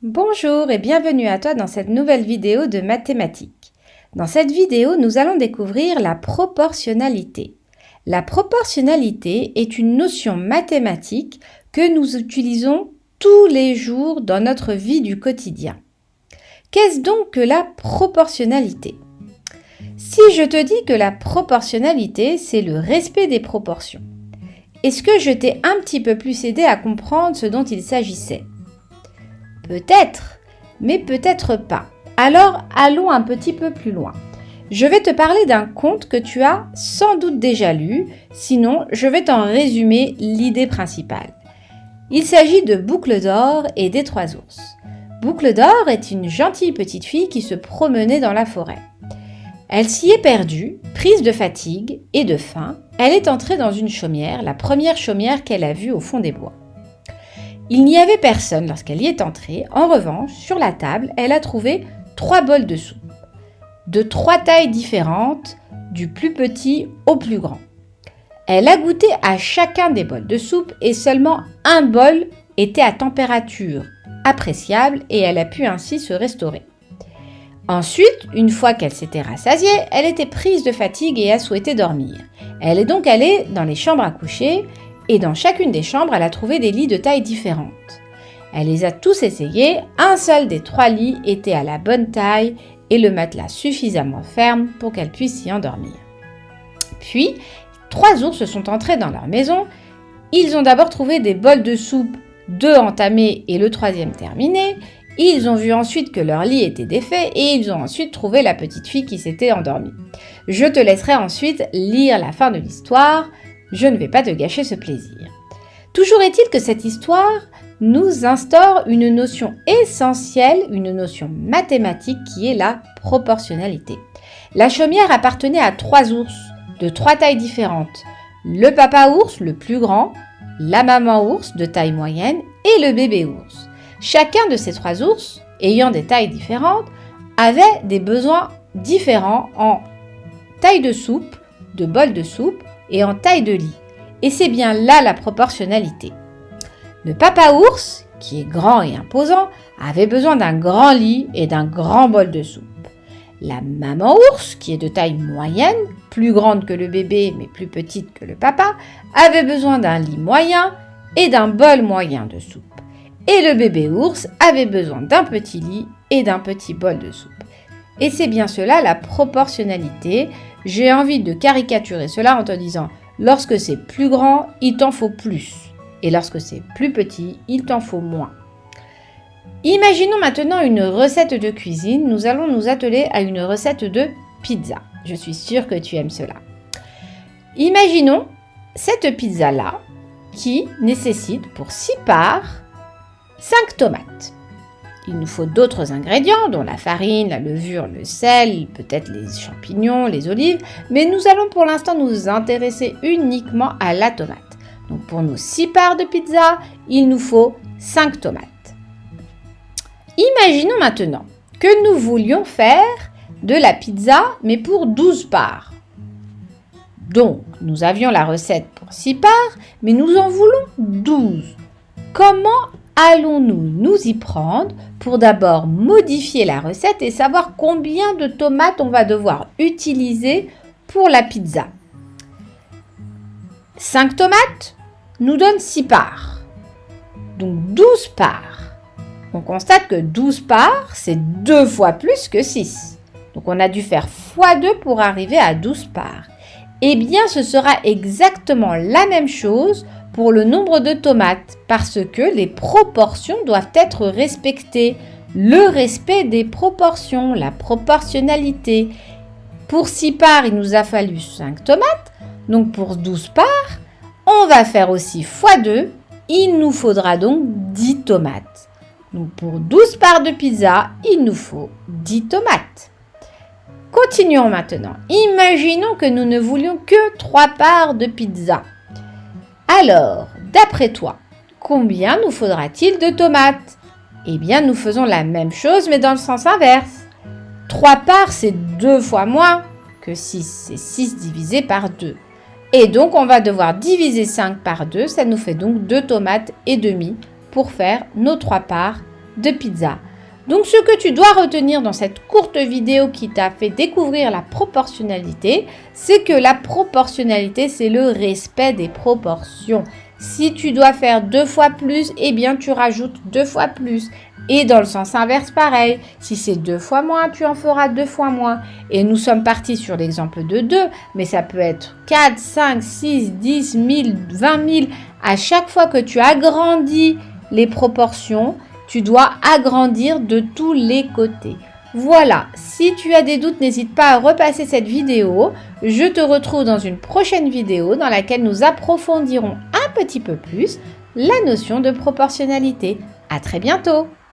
Bonjour et bienvenue à toi dans cette nouvelle vidéo de mathématiques. Dans cette vidéo, nous allons découvrir la proportionnalité. La proportionnalité est une notion mathématique que nous utilisons tous les jours dans notre vie du quotidien. Qu'est-ce donc que la proportionnalité? Si je te dis que la proportionnalité, c'est le respect des proportions, est-ce que je t'ai un petit peu plus aidé à comprendre ce dont il s'agissait? Peut-être, mais peut-être pas. Alors, allons un petit peu plus loin. Je vais te parler d'un conte que tu as sans doute déjà lu, sinon je vais t'en résumer l'idée principale. Il s'agit de Boucle d'or et des trois ours. Boucle d'or est une gentille petite fille qui se promenait dans la forêt. Elle s'y est perdue, prise de fatigue et de faim. Elle est entrée dans une chaumière, la première chaumière qu'elle a vue au fond des bois. Il n'y avait personne lorsqu'elle y est entrée. En revanche, sur la table, elle a trouvé 3 bols de soupe, de 3 tailles différentes, du plus petit au plus grand. Elle a goûté à chacun des bols de soupe et seulement un bol était à température appréciable et elle a pu ainsi se restaurer. Ensuite, une fois qu'elle s'était rassasiée, elle était prise de fatigue et a souhaité dormir. Elle est donc allée dans les chambres à coucher et dans chacune des chambres, elle a trouvé des lits de tailles différentes. Elle les a tous essayés, un seul des 3 lits était à la bonne taille et le matelas suffisamment ferme pour qu'elle puisse s'y endormir. Puis, 3 ours sont entrés dans leur maison. Ils ont d'abord trouvé des bols de soupe, 2 entamés et le 3e terminé. Ils ont vu ensuite que leur lit était défait et ils ont ensuite trouvé la petite fille qui s'était endormie. Je te laisserai ensuite lire la fin de l'histoire. Je ne vais pas te gâcher ce plaisir. Toujours est-il que cette histoire nous instaure une notion essentielle, une notion mathématique qui est la proportionnalité. La chaumière appartenait à 3 ours de 3 tailles différentes. Le papa ours, le plus grand, la maman ours de taille moyenne et le bébé ours. Chacun de ces 3 ours, ayant des tailles différentes, avait des besoins différents en taille de soupe, de bol de soupe, et en taille de lit. Et c'est bien là la proportionnalité. Le papa ours, qui est grand et imposant, avait besoin d'un grand lit et d'un grand bol de soupe. La maman ours, qui est de taille moyenne, plus grande que le bébé mais plus petite que le papa, avait besoin d'un lit moyen et d'un bol moyen de soupe. Et le bébé ours avait besoin d'un petit lit et d'un petit bol de soupe. Et c'est bien cela la proportionnalité. J'ai envie de caricaturer cela en te disant, lorsque c'est plus grand, il t'en faut plus. Et lorsque c'est plus petit, il t'en faut moins. Imaginons maintenant une recette de cuisine. Nous allons nous atteler à une recette de pizza. Je suis sûre que tu aimes cela. Imaginons cette pizza-là qui nécessite pour 6 parts 5 tomates. Il nous faut d'autres ingrédients, dont la farine, la levure, le sel, peut-être les champignons, les olives, mais nous allons pour l'instant nous intéresser uniquement à la tomate. Donc pour nos 6 parts de pizza, il nous faut 5 tomates. Imaginons maintenant que nous voulions faire de la pizza, mais pour 12 parts. Donc, nous avions la recette pour 6 parts, mais nous en voulons 12. Comment allons-nous nous y prendre pour d'abord modifier la recette et savoir combien de tomates on va devoir utiliser pour la pizza? 5 tomates nous donnent 6 parts, donc 12 parts. On constate que 12 parts, c'est 2 fois plus que 6. Donc on a dû faire x2 pour arriver à 12 parts. Eh bien, ce sera exactement la même chose pour le nombre de tomates, parce que les proportions doivent être respectées. Le respect des proportions, la proportionnalité. Pour 6 parts, il nous a fallu 5 tomates. Donc pour 12 parts, on va faire aussi x2. Il nous faudra donc 10 tomates. Donc pour 12 parts de pizza, il nous faut 10 tomates. Continuons maintenant. Imaginons que nous ne voulions que 3 parts de pizza. Alors, d'après toi, combien nous faudra-t-il de tomates? Eh bien, nous faisons la même chose, mais dans le sens inverse. 3 parts, c'est 2 fois moins que 6. C'est 6 divisé par 2. Et donc, on va devoir diviser 5 par 2. Ça nous fait donc 2 tomates et demi pour faire nos 3 parts de pizza. Donc ce que tu dois retenir dans cette courte vidéo qui t'a fait découvrir la proportionnalité, c'est que la proportionnalité, c'est le respect des proportions. Si tu dois faire 2 fois plus, eh bien tu rajoutes 2 fois plus. Et dans le sens inverse, pareil. Si c'est 2 fois moins, tu en feras 2 fois moins. Et nous sommes partis sur l'exemple de 2, mais ça peut être 4, 5, 6, 10, 1000, 20 000. À chaque fois que tu agrandis les proportions, tu dois agrandir de tous les côtés. Voilà, si tu as des doutes, n'hésite pas à repasser cette vidéo. Je te retrouve dans une prochaine vidéo dans laquelle nous approfondirons un petit peu plus la notion de proportionnalité. À très bientôt!